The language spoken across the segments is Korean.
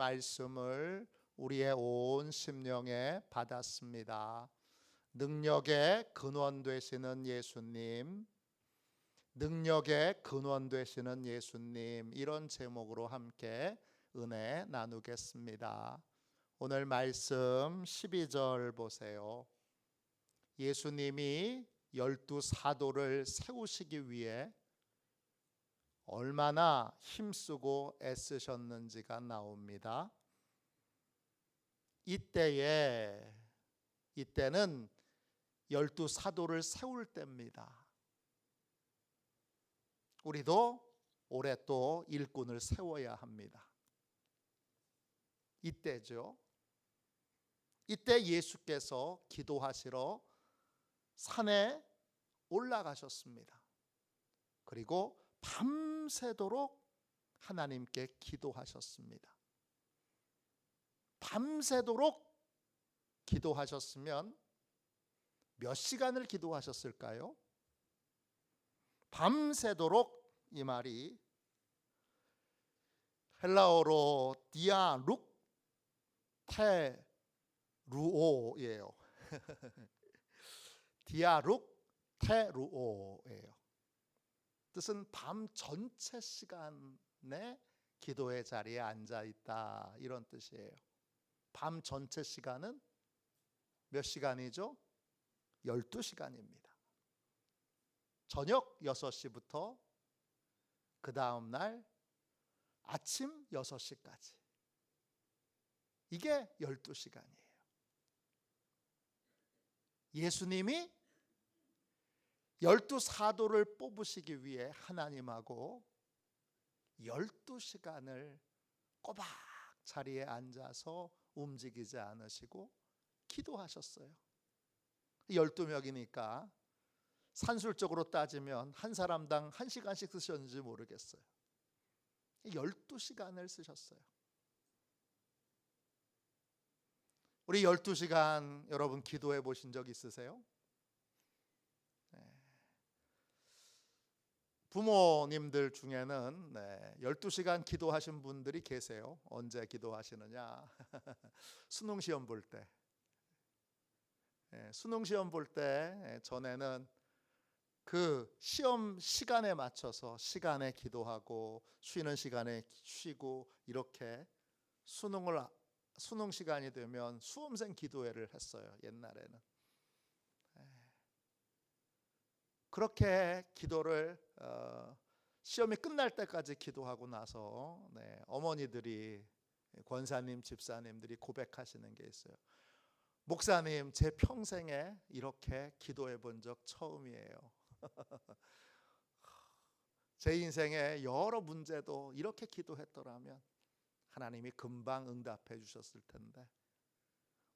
말씀을 우리의 온 심령에 받았습니다. 능력의 근원 되시는 예수님, 능력의 근원 되시는 예수님, 이런 제목으로 함께 은혜 나누겠습니다. 오늘 말씀 12절 보세요. 예수님이 12 사도를 세우시기 위해 얼마나 힘쓰고 애쓰셨는지가 나옵니다. 이때는 12 사도를 세울 때입니다. 우리도 올해 또 일꾼을 세워야 합니다. 이때죠. 이때 예수께서 기도하시러 산에 올라가셨습니다. 그리고 밤새도록 하나님께 기도하셨습니다. 밤새도록 기도하셨으면 몇 시간을 기도하셨을까요? 밤새도록, 이 말이 헬라어로 디아룩테루오예요. 디아룩테루오예요. 뜻은 밤 전체 시간에 기도의 자리에 앉아 있다, 이런 뜻이에요. 밤 전체 시간은 몇 시간이죠? 12시간입니다. 저녁 6시부터 그 다음 날 아침 6시까지. 이게 12시간이에요. 예수님이 12 사도를 뽑으시기 위해 하나님하고 12시간을 꼬박 자리에 앉아서 움직이지 않으시고 기도하셨어요. 12명이니까 산술적으로 따지면 한 사람당 1시간씩 쓰셨는지 모르겠어요. 12시간을 쓰셨어요. 우리 12시간 여러분 기도해 보신 적 있으세요? 부모님들 중에는 12시간 기도하신 분들이 계세요. 언제 기도하시느냐? 수능시험 볼 때. 수능시험 볼 때 전에는 그 시험 시간에 맞춰서 시간에 기도하고 쉬는 시간에 쉬고, 이렇게 수능 시간이 되면 수험생 기도회를 했어요. 옛날에는. 그렇게 기도를 시험이 끝날 때까지 기도하고 나서 어머니들이, 권사님, 집사님들이 고백하시는 게 있어요. 목사님, 제 평생에 이렇게 기도해 본 적 처음이에요. 제 인생의 여러 문제도 이렇게 기도했더라면 하나님이 금방 응답해 주셨을 텐데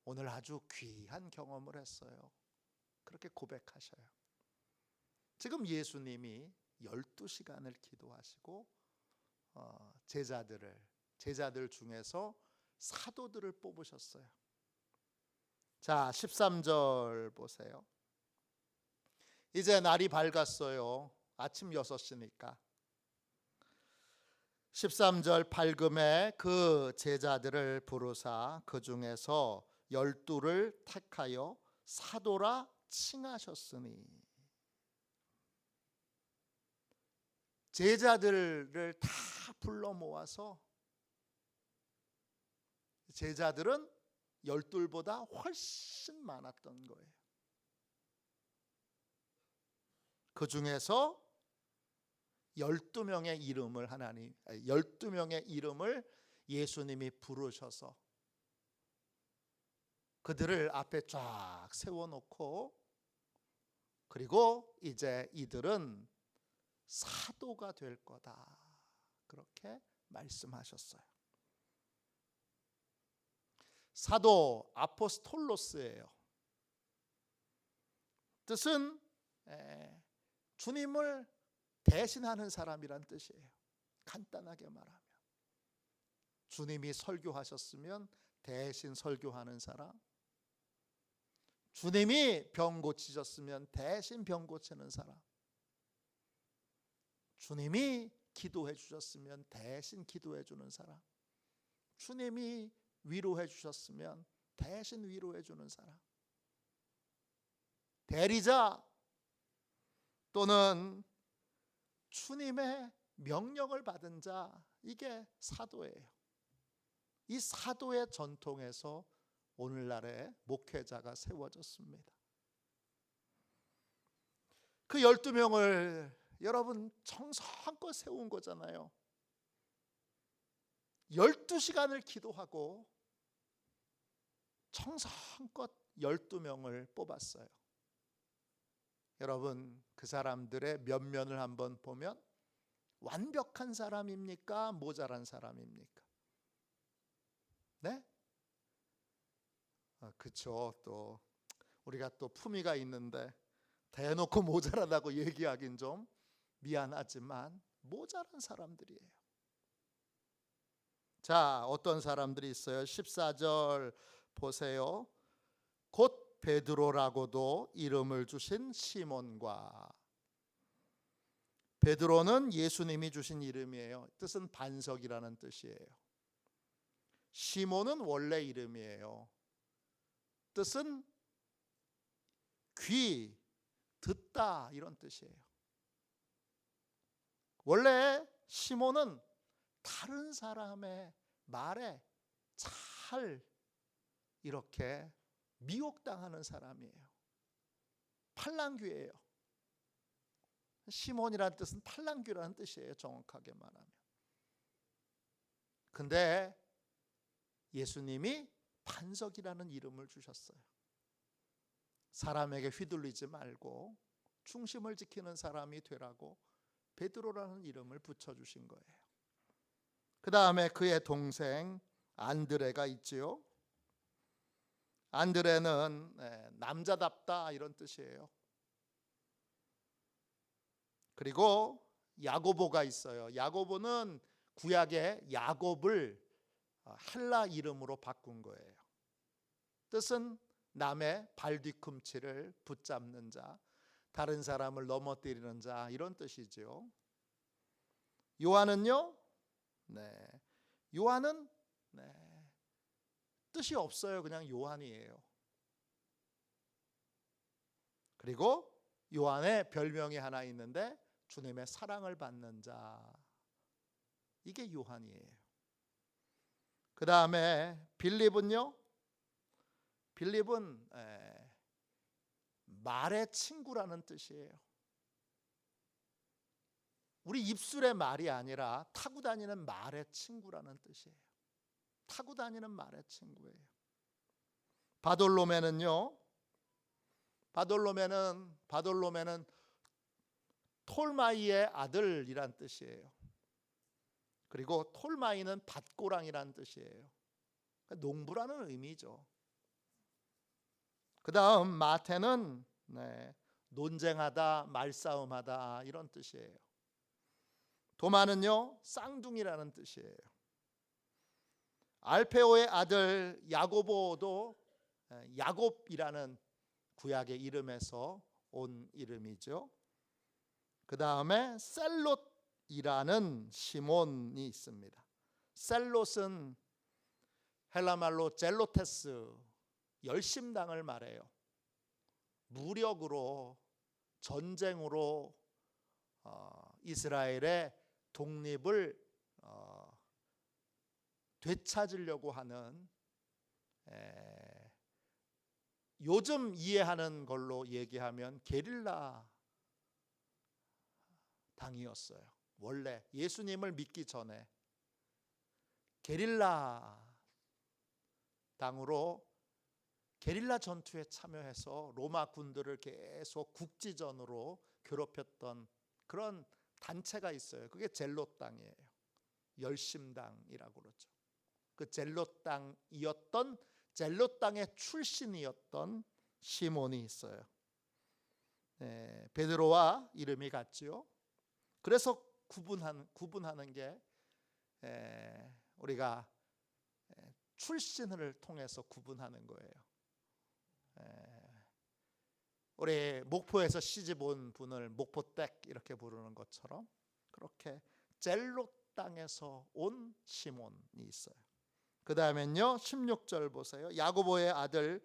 오늘 아주 귀한 경험을 했어요. 그렇게 고백하셔요. 지금 예수님이 12시간을 기도하시고 제자들 중에서 사도들을 뽑으셨어요. 자, 13절 보세요. 이제 날이 밝았어요. 아침 6시니까. 13절, 밝음에 그 제자들을 부르사 그 중에서 12를 택하여 사도라 칭하셨으니. 제자들을 다 불러 모아서, 제자들은 12보다 훨씬 많았던 거예요. 그 중에서 12명의 이름을 예수님이 부르셔서 그들을 앞에 쫙 세워놓고, 그리고 이제 이들은 사도가 될 거다, 그렇게 말씀하셨어요. 사도, 아포스톨로스예요. 뜻은 주님을 대신하는 사람이란 뜻이에요. 간단하게 말하면 주님이 설교하셨으면 대신 설교하는 사람, 주님이 병 고치셨으면 대신 병 고치는 사람, 주님이 기도해 주셨으면 대신 기도해 주는 사람, 주님이 위로해 주셨으면 대신 위로해 주는 사람, 대리자 또는 주님의 명령을 받은 자, 이게 사도예요. 이 사도의 전통에서 오늘날의 목회자가 세워졌습니다. 그 12명을 여러분 정성껏 세운 거잖아요. 12시간을 기도하고 정성껏 12명을 뽑았어요. 여러분, 그 사람들의 면면을 한번 보면 완벽한 사람입니까? 모자란 사람입니까? 네? 그렇죠. 또 우리가 또 품위가 있는데 대놓고 모자라다고 얘기하긴 좀 미안하지만 모자란 사람들이에요. 자, 어떤 사람들이 있어요? 14절 보세요. 곧 베드로라고도 이름을 주신 시몬과, 베드로는 예수님이 주신 이름이에요. 뜻은 반석이라는 뜻이에요. 시몬은 원래 이름이에요. 뜻은 귀, 듣다 이런 뜻이에요. 원래 시몬은 다른 사람의 말에 잘 이렇게 미혹당하는 사람이에요. 팔랑귀예요. 시몬이라는 뜻은 팔랑귀라는 뜻이에요. 정확하게 말하면. 근데 예수님이 반석이라는 이름을 주셨어요. 사람에게 휘둘리지 말고 중심을 지키는 사람이 되라고 베드로라는 이름을 붙여주신 거예요. 그 다음에 그의 동생 안드레가 있지요. 안드레는 남자답다 이런 뜻이에요. 그리고 야고보가 있어요. 야고보는 구약의 야곱을 헬라 이름으로 바꾼 거예요. 뜻은 남의 발뒤꿈치를 붙잡는 자, 다른 사람을 넘어뜨리는 자 이런 뜻이죠. 요한은요? 요한은 뜻이 없어요. 그냥 요한이에요. 그리고 요한의 별명이 하나 있는데 주님의 사랑을 받는 자, 이게 요한이에요. 그 다음에 빌립은요? 빌립은 말의 친구라는 뜻이에요. 우리 입술의 말이 아니라 타고 다니는 말의 친구라는 뜻이에요. 타고 다니는 말의 친구예요. 바돌로메는요? 바돌로메는 톨마이의 아들이란 뜻이에요. 그리고 톨마이는 밭고랑이란 뜻이에요. 그러니까 농부라는 의미죠. 그 다음 마테는 논쟁하다, 말싸움하다 이런 뜻이에요. 도마는요, 쌍둥이라는 뜻이에요. 알페오의 아들 야고보도 야곱이라는 구약의 이름에서 온 이름이죠. 그 다음에 셀롯이라는 시몬이 있습니다. 셀롯은 헬라말로 젤로테스, 열심당을 말해요. 무력으로, 전쟁으로 이스라엘의 독립을 되찾으려고 하는, 요즘 이해하는 걸로 얘기하면 게릴라 당이었어요. 원래 예수님을 믿기 전에 게릴라 당으로 게릴라 전투에 참여해서 로마 군들을 계속 국지전으로 괴롭혔던 그런 단체가 있어요. 그게 젤롯당이에요. 열심당이라고 그러죠. 그 젤롯당의 출신이었던 시몬이 있어요. 베드로와 이름이 같지요. 그래서 구분하는 게 우리가 출신을 통해서 구분하는 거예요. 우리 목포에서 시집 온 분을 목포댁 이렇게 부르는 것처럼 그렇게 젤롯 땅에서 온 시몬이 있어요. 그 다음엔요 16절 보세요. 야고보의 아들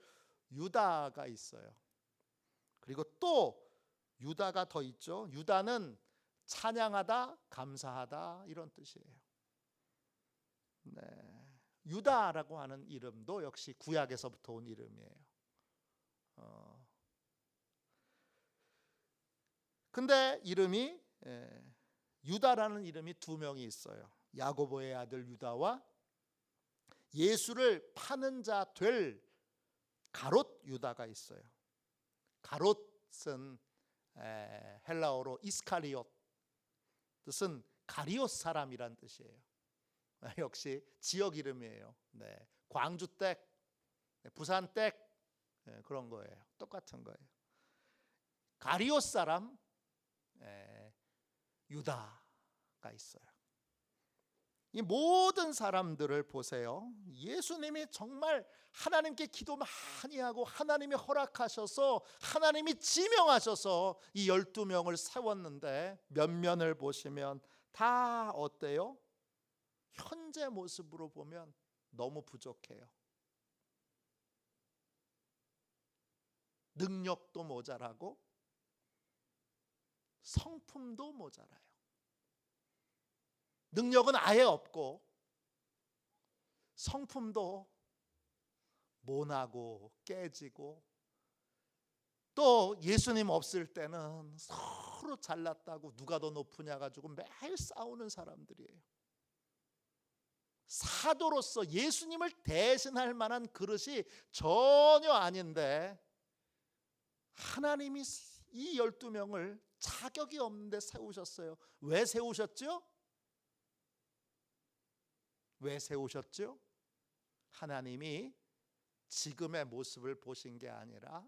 유다가 있어요. 그리고 또 유다가 더 있죠. 유다는 찬양하다, 감사하다 이런 뜻이에요. 네. 유다라고 하는 이름도 역시 구약에서부터 온 이름이에요. 근데 이름이 유다라는 이름이 두 명이 있어요. 야고보의 아들 유다와 예수를 파는 자 될 가롯 유다가 있어요. 가롯은 헬라어로 이스카리옷, 뜻은 가리옷 사람이란 뜻이에요. 역시 지역 이름이에요. 네, 광주댁, 부산댁 그런 거예요. 똑같은 거예요. 가리옷 사람 유다가 있어요. 이 모든 사람들을 보세요. 예수님이 정말 하나님께 기도 많이 하고 하나님이 허락하셔서 하나님이 지명하셔서 이 12명을 세웠는데 면면을 보시면 다 어때요? 현재 모습으로 보면 너무 부족해요. 능력도 모자라고 성품도 모자라요. 능력은 아예 없고 성품도 모나고 깨지고, 또 예수님 없을 때는 서로 잘났다고 누가 더 높으냐 가지고 매일 싸우는 사람들이에요. 사도로서 예수님을 대신할 만한 그릇이 전혀 아닌데 하나님이 이 12명을 자격이 없는데 세우셨어요. 왜 세우셨죠? 왜 세우셨죠? 하나님이 지금의 모습을 보신 게 아니라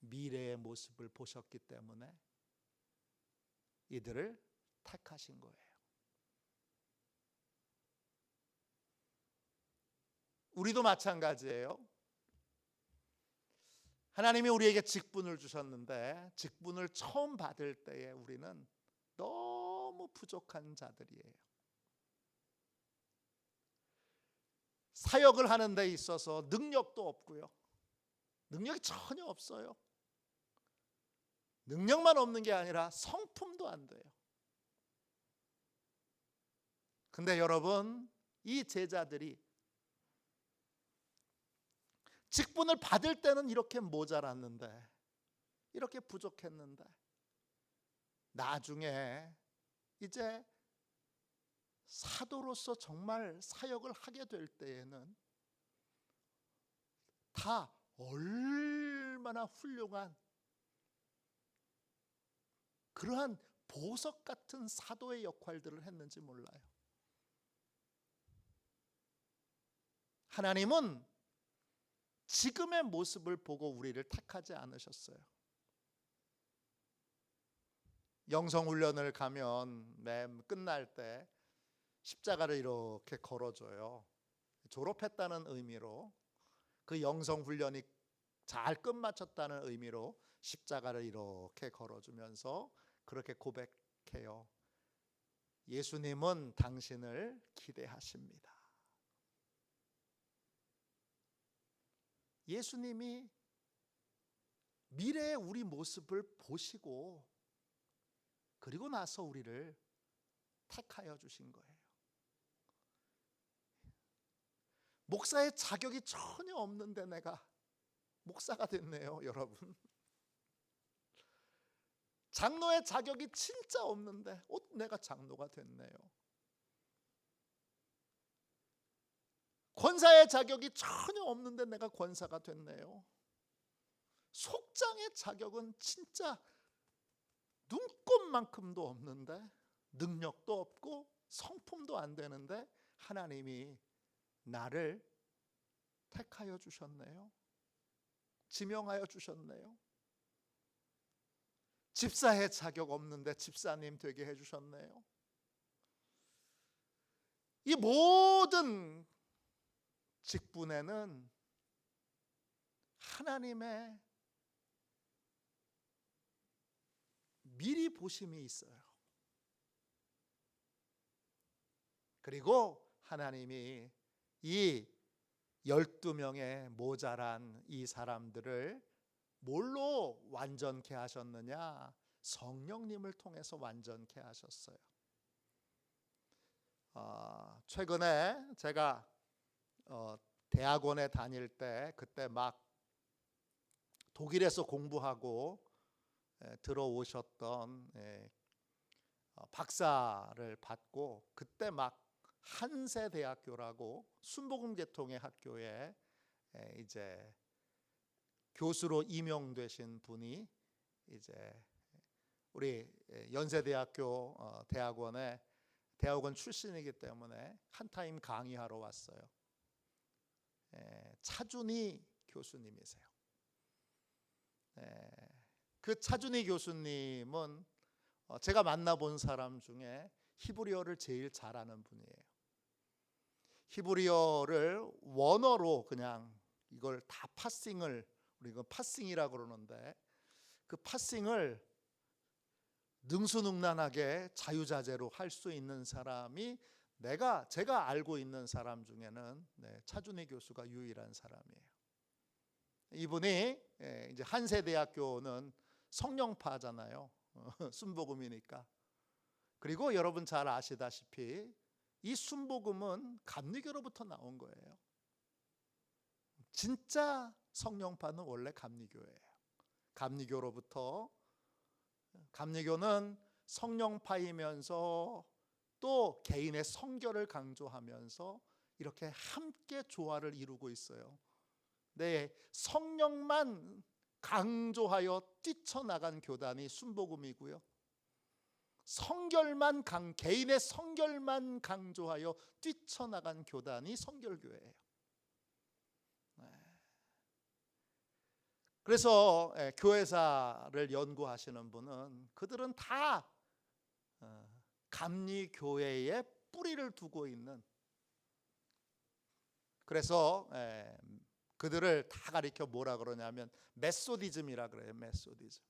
미래의 모습을 보셨기 때문에 이들을 택하신 거예요. 우리도 마찬가지예요. 하나님이 우리에게 직분을 주셨는데 직분을 처음 받을 때에 우리는 너무 부족한 자들이에요. 사역을 하는 데 있어서 능력도 없고요. 능력이 전혀 없어요. 능력만 없는 게 아니라 성품도 안 돼요. 근데 여러분, 이 제자들이 직분을 받을 때는 이렇게 모자랐는데, 이렇게 부족했는데, 나중에 이제 사도로서 정말 사역을 하게 될 때에는 다 얼마나 훌륭한 그러한 보석 같은 사도의 역할들을 했는지 몰라요. 하나님은 지금의 모습을 보고 우리를 택하지 않으셨어요. 영성훈련을 가면 맨 끝날 때 십자가를 이렇게 걸어줘요. 졸업했다는 의미로, 그 영성훈련이 잘 끝마쳤다는 의미로 십자가를 이렇게 걸어주면서 그렇게 고백해요. 예수님은 당신을 기대하십니다. 예수님이 미래의 우리 모습을 보시고 그리고 나서 우리를 택하여 주신 거예요. 목사의 자격이 전혀 없는데 내가 목사가 됐네요, 여러분. 장로의 자격이 진짜 없는데 내가 장로가 됐네요. 권사의 자격이 전혀 없는데 내가 권사가 됐네요. 속장의 자격은 진짜 눈꼽만큼도 없는데, 능력도 없고 성품도 안 되는데 하나님이 나를 택하여 주셨네요. 지명하여 주셨네요. 집사의 자격 없는데 집사님 되게 해주셨네요. 이 모든 직분에는 하나님의 미리 보심이 있어요. 그리고 하나님이 이 12명의 모자란 이 사람들을 뭘로 완전케 하셨느냐? 성령님을 통해서 완전케 하셨어요. 최근에 제가 대학원에 다닐 때 그때 막 독일에서 공부하고 들어오셨던 박사를 받고 그때 막 한세대학교라고 순복음계통의 학교에 이제 교수로 임용되신 분이 이제 우리 연세대학교 대학원 출신이기 때문에 한 타임 강의하러 왔어요. 차준희 교수님이세요. 그 차준희 교수님은 제가 만나본 사람 중에 히브리어를 제일 잘하는 분이에요. 히브리어를 원어로 그냥 이걸 다 파싱을, 우리가 파싱이라고 그러는데 그 파싱을 능수능란하게 자유자재로 할 수 있는 사람이 제가 알고 있는 사람 중에는 차준희 교수가 유일한 사람이에요. 이분이 이제 한세대학교는 성령파잖아요. 순복음이니까. 그리고 여러분 잘 아시다시피 이 순복음은 감리교로부터 나온 거예요. 진짜 성령파는 원래 감리교예요. 감리교는 성령파이면서 또 개인의 성결을 강조하면서 이렇게 함께 조화를 이루고 있어요. 네, 성령만 강조하여 뛰쳐나간 교단이 순복음이고요. 개인의 성결만 강조하여 뛰쳐나간 교단이 성결교회예요. 그래서 교회사를 연구하시는 분은 그들은 다 감리교회에 뿌리를 두고 있는, 그래서 그들을 다 가리켜 뭐라 그러냐면 메소디즘이라 그래요. 메소디즘.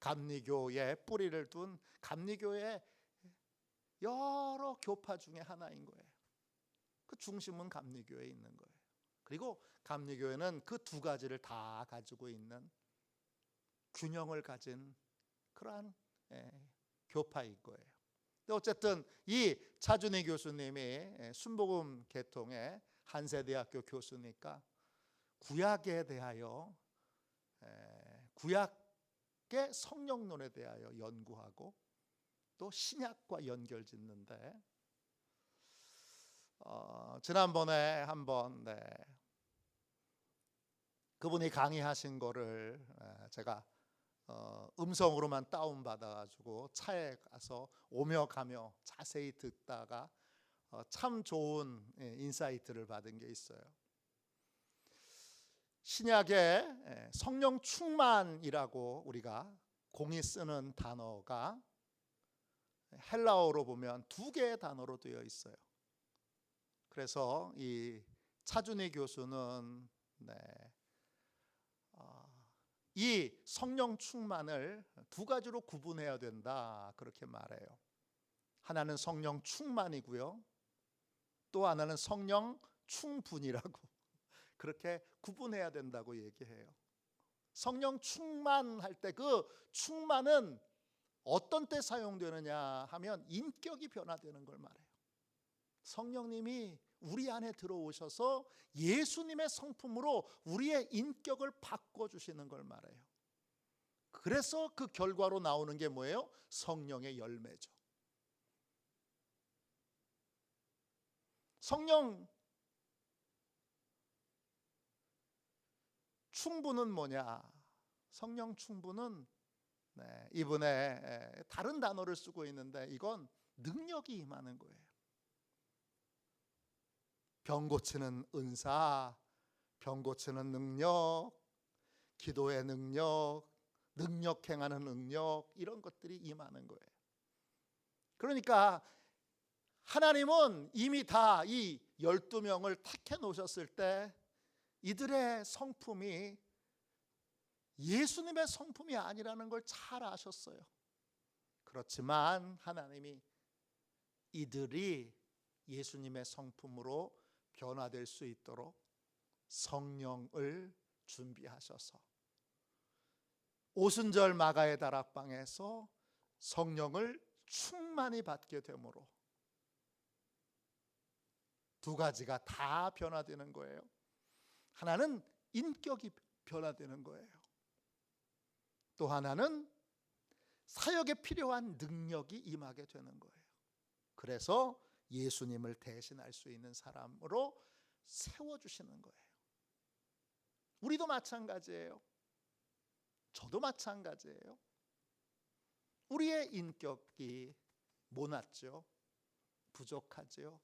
감리교에 뿌리를 둔 감리교의 여러 교파 중에 하나인 거예요. 그 중심은 감리교에 있는 거예요. 그리고 감리교회는 그 두 가지를 다 가지고 있는 균형을 가진 그러한 교파인 거예요. 근데 어쨌든 이 차준희 교수님이 순복음 계통의 한세대학교 교수니까 구약에 대하여 구약의 성령론에 대하여 연구하고 또 신약과 연결짓는데 지난번에 한번 그분이 강의하신 거를 제가 음성으로만 다운받아가지고 차에 가서 오며 가며 자세히 듣다가 참 좋은 인사이트를 받은 게 있어요. 신약의 성령 충만이라고 우리가 공이 쓰는 단어가 헬라어로 보면 두 개의 단어로 되어 있어요. 그래서 이 차준희 교수는 이 성령 충만을 두 가지로 구분해야 된다 그렇게 말해요. 하나는 성령 충만이고요, 또 하나는 성령 충분이라고 그렇게 구분해야 된다고 얘기해요. 성령 충만할 때 그 충만은 어떤 때 사용되느냐 하면 인격이 변화되는 걸 말해요. 성령님이 우리 안에 들어오셔서 예수님의 성품으로 우리의 인격을 바꿔주시는 걸 말해요. 그래서 그 결과로 나오는 게 뭐예요? 성령의 열매죠. 성령 충분은 뭐냐? 성령 충분은 이번에 다른 단어를 쓰고 있는데 이건 능력이 임하는 거예요. 병 고치는 은사, 병 고치는 능력, 기도의 능력, 능력 행하는 능력, 이런 것들이 임하는 거예요. 그러니까 하나님은 이미 다 이 12명을 택해 놓으셨을 때 이들의 성품이 예수님의 성품이 아니라는 걸 잘 아셨어요. 그렇지만 하나님이 이들이 예수님의 성품으로 변화될 수 있도록 성령을 준비하셔서 오순절 마가의 다락방에서 성령을 충만히 받게 되므로 두 가지가 다 변화되는 거예요. 하나는 인격이 변화되는 거예요. 또 하나는 사역에 필요한 능력이 임하게 되는 거예요. 그래서 예수님을 대신할 수 있는 사람으로 세워주시는 거예요. 우리도 마찬가지예요. 저도 마찬가지예요. 우리의 인격이 모났죠. 부족하죠.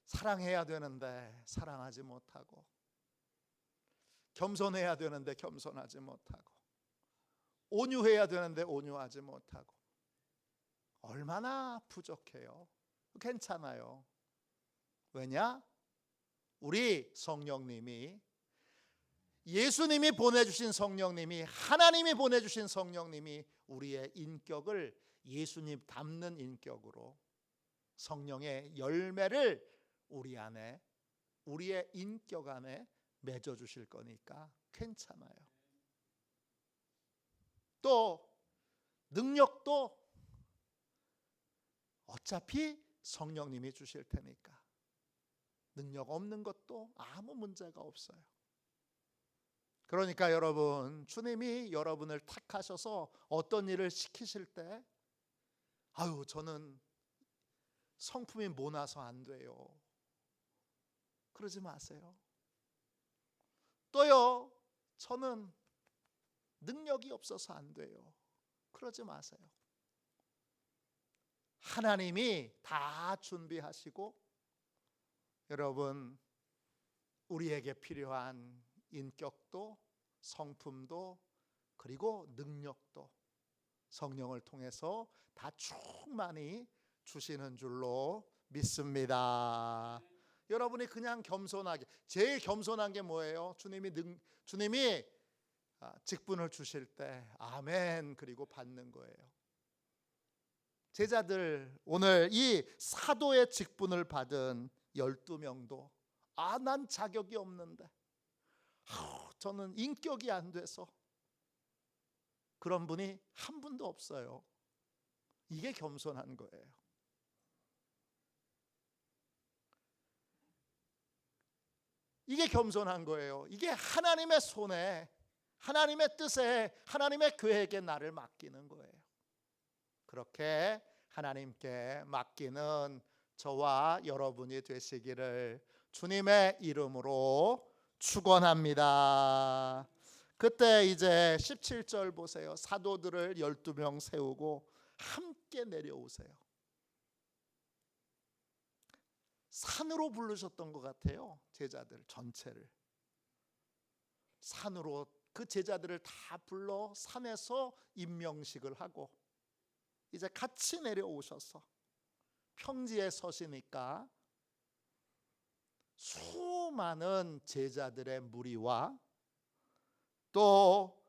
사랑해야 되는데 사랑하지 못하고, 겸손해야 되는데 겸손하지 못하고, 온유해야 되는데 온유하지 못하고, 얼마나 부족해요. 괜찮아요. 왜냐? 우리 성령님이, 예수님이 보내주신 성령님이, 하나님이 보내주신 성령님이 우리의 인격을 예수님 닮는 인격으로, 성령의 열매를 우리 안에, 우리의 인격 안에 맺어주실 거니까 괜찮아요. 또 능력도 어차피 성령님이 주실 테니까 능력 없는 것도 아무 문제가 없어요. 그러니까 여러분, 주님이 여러분을 택하셔서 어떤 일을 시키실 때, 아유 저는 성품이 모나서 안 돼요, 그러지 마세요. 또요, 저는 능력이 없어서 안 돼요, 그러지 마세요. 하나님이 다 준비하시고 여러분, 우리에게 필요한 인격도 성품도 그리고 능력도 성령을 통해서 다 충만히 주시는 줄로 믿습니다. 여러분이 그냥 겸손하게, 제일 겸손한 게 뭐예요? 주님이 직분을 주실 때 아멘 그리고 받는 거예요. 제자들, 오늘 이 사도의 직분을 받은 12명도 난 자격이 없는데, 저는 인격이 안 돼서, 그런 분이 한 분도 없어요. 이게 겸손한 거예요. 이게 겸손한 거예요. 이게 하나님의 손에, 하나님의 뜻에, 하나님의 계획에 나를 맡기는 거예요. 그렇게 하나님께 맡기는 저와 여러분이 되시기를 주님의 이름으로 축원합니다. 그때 이제 17절 보세요. 사도들을 12명 세우고 함께 내려오세요. 산으로 부르셨던 것 같아요. 제자들 전체를 산으로, 그 제자들을 다 불러 산에서 임명식을 하고 이제 같이 내려오셔서 평지에 서시니까 수많은 제자들의 무리와 또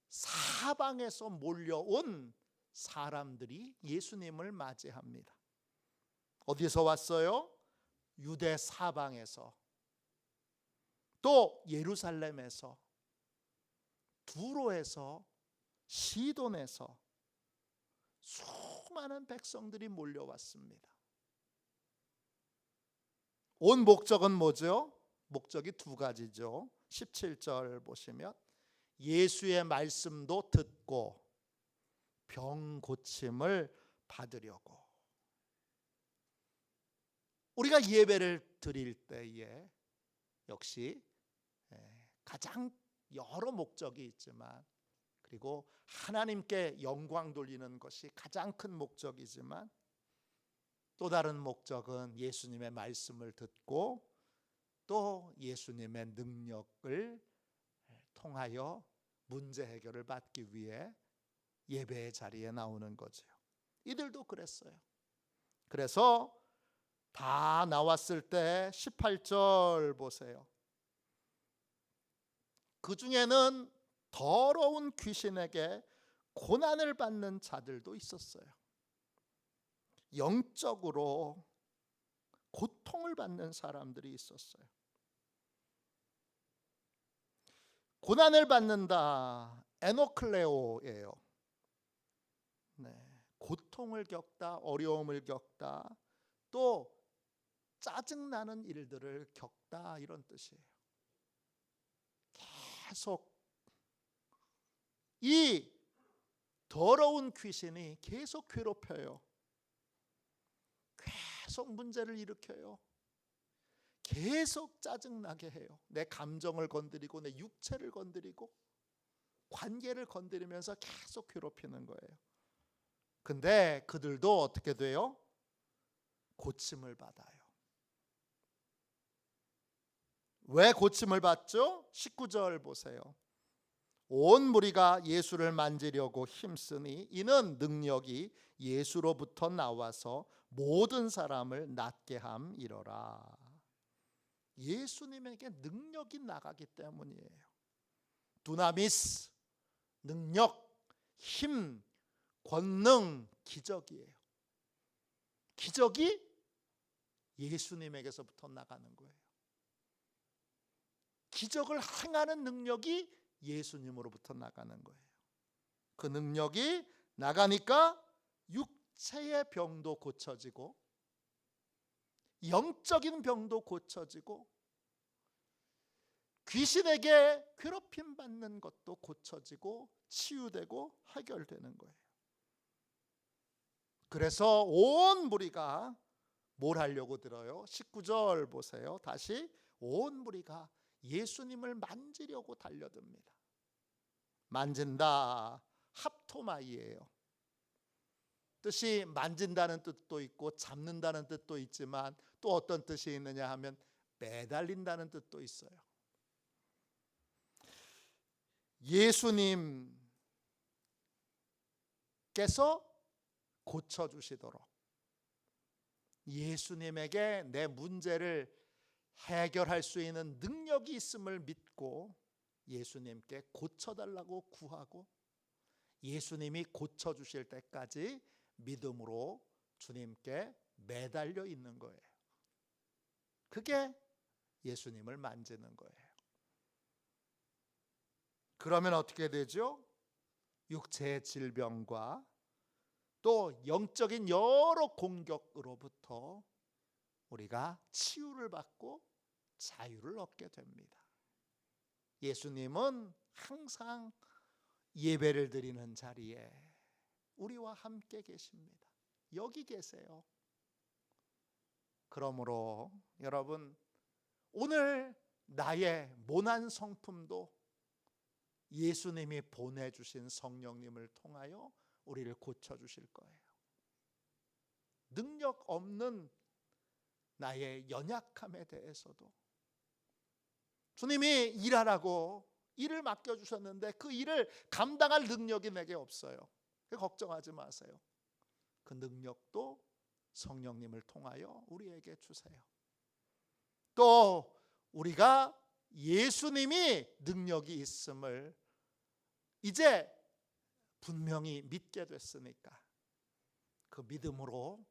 사방에서 몰려온 사람들이 예수님을 맞이합니다. 어디서 왔어요? 유대 사방에서, 또 예루살렘에서, 두로에서, 시돈에서 수많은 백성들이 몰려왔습니다. 온 목적은 뭐죠? 목적이 두 가지죠. 17절 보시면 예수의 말씀도 듣고 병 고침을 받으려고. 우리가 예배를 드릴 때에 역시 가장 여러 목적이 있지만, 그리고 하나님께 영광 돌리는 것이 가장 큰 목적이지만, 또 다른 목적은 예수님의 말씀을 듣고 또 예수님의 능력을 통하여 문제 해결을 받기 위해 예배의 자리에 나오는 거죠. 이들도 그랬어요. 그래서 다 나왔을 때 18절 보세요. 그 중에는 더러운 귀신에게 고난을 받는 자들도 있었어요. 영적으로 고통을 받는 사람들이 있었어요. 고난을 받는다, 에노클레오예요. 네, 고통을 겪다, 어려움을 겪다, 또 짜증나는 일들을 겪다, 이런 뜻이에요. 계속 이 더러운 귀신이 계속 괴롭혀요. 계속 문제를 일으켜요. 계속 짜증나게 해요. 내 감정을 건드리고 내 육체를 건드리고 관계를 건드리면서 계속 괴롭히는 거예요. 근데 그들도 어떻게 돼요? 고침을 받아요. 왜 고침을 받죠? 19절 보세요. 온 무리가 예수를 만지려고 힘쓰니 이는 능력이 예수로부터 나와서 모든 사람을 낫게 함이러라. 예수님에게 능력이 나가기 때문이에요. 두나미스, 능력, 힘, 권능, 기적이에요. 기적이 예수님에게서부터 나가는 거예요. 기적을 행하는 능력이 예수님으로부터 나가는 거예요. 그 능력이 나가니까 육체의 병도 고쳐지고 영적인 병도 고쳐지고 귀신에게 괴롭힘 받는 것도 고쳐지고 치유되고 해결되는 거예요. 그래서 온 무리가 뭘 하려고 들어요? 19절 보세요. 다시 온 무리가 예수님을 만지려고 달려듭니다. 만진다, 합토마이예요. 뜻이 만진다는 뜻도 있고 잡는다는 뜻도 있지만 또 어떤 뜻이 있느냐 하면 매달린다는 뜻도 있어요. 예수님께서 고쳐주시도록, 예수님에게 내 문제를 해결할 수 있는 능력이 있음을 믿고 예수님께 고쳐달라고 구하고 예수님이 고쳐주실 때까지 믿음으로 주님께 매달려 있는 거예요. 그게 예수님을 만지는 거예요. 그러면 어떻게 되죠? 육체의 질병과 또 영적인 여러 공격으로부터 우리가 치유를 받고 자유를 얻게 됩니다. 예수님은 항상 예배를 드리는 자리에 우리와 함께 계십니다. 여기 계세요. 그러므로 여러분, 오늘 나의 모난 성품도 예수님이 보내주신 성령님을 통하여 우리를 고쳐주실 거예요. 능력 없는 나의 연약함에 대해서도 주님이 일하라고 일을 맡겨주셨는데 그 일을 감당할 능력이 내게 없어요. 걱정하지 마세요. 그 능력도 성령님을 통하여 우리에게 주세요. 또 우리가 예수님이 능력이 있음을 이제 분명히 믿게 됐으니까 그 믿음으로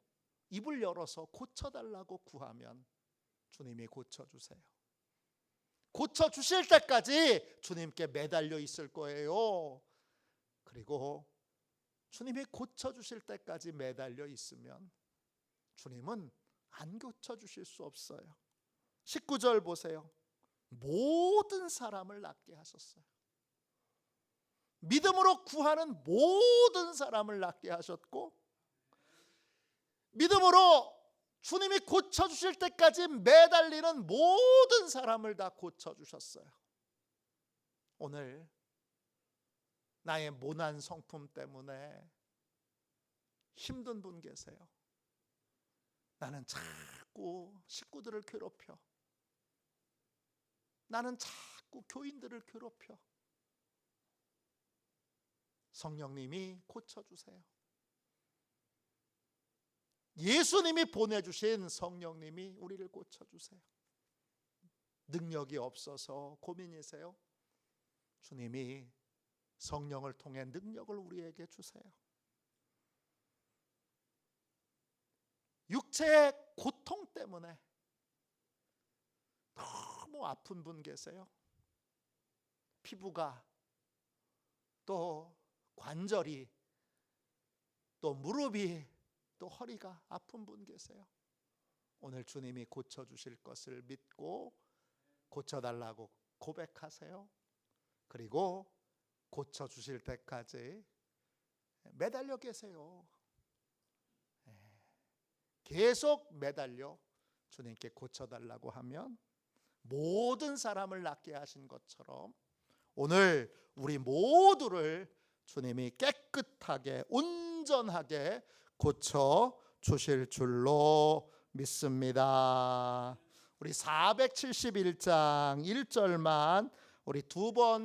입을 열어서 고쳐달라고 구하면 주님이 고쳐주세요. 고쳐주실 때까지 주님께 매달려 있을 거예요. 그리고 주님이 고쳐주실 때까지 매달려 있으면 주님은 안 고쳐주실 수 없어요. 19절 보세요. 모든 사람을 낫게 하셨어요. 믿음으로 구하는 모든 사람을 낫게 하셨고 믿음으로 주님이 고쳐주실 때까지 매달리는 모든 사람을 다 고쳐주셨어요. 오늘 나의 모난 성품 때문에 힘든 분 계세요. 나는 자꾸 식구들을 괴롭혀. 나는 자꾸 교인들을 괴롭혀. 성령님이 고쳐주세요. 예수님이 보내주신 성령님이 우리를 고쳐주세요. 능력이 없어서 고민이세요? 주님이 성령을 통해 능력을 우리에게 주세요. 육체의 고통 고통 때문에 너무 아픈 분 계세요. 피부가, 또 관절이, 또 무릎이, 또 허리가 아픈 분 계세요. 오늘 주님이 고쳐주실 것을 믿고 고쳐달라고 고백하세요. 그리고 고쳐주실 때까지 매달려 계세요. 계속 매달려 주님께 고쳐달라고 하면 모든 사람을 낫게 하신 것처럼 오늘 우리 모두를 주님이 깨끗하게 온전하게 고쳐주실 줄로 믿습니다. 우리 471장 1절만 우리 두 번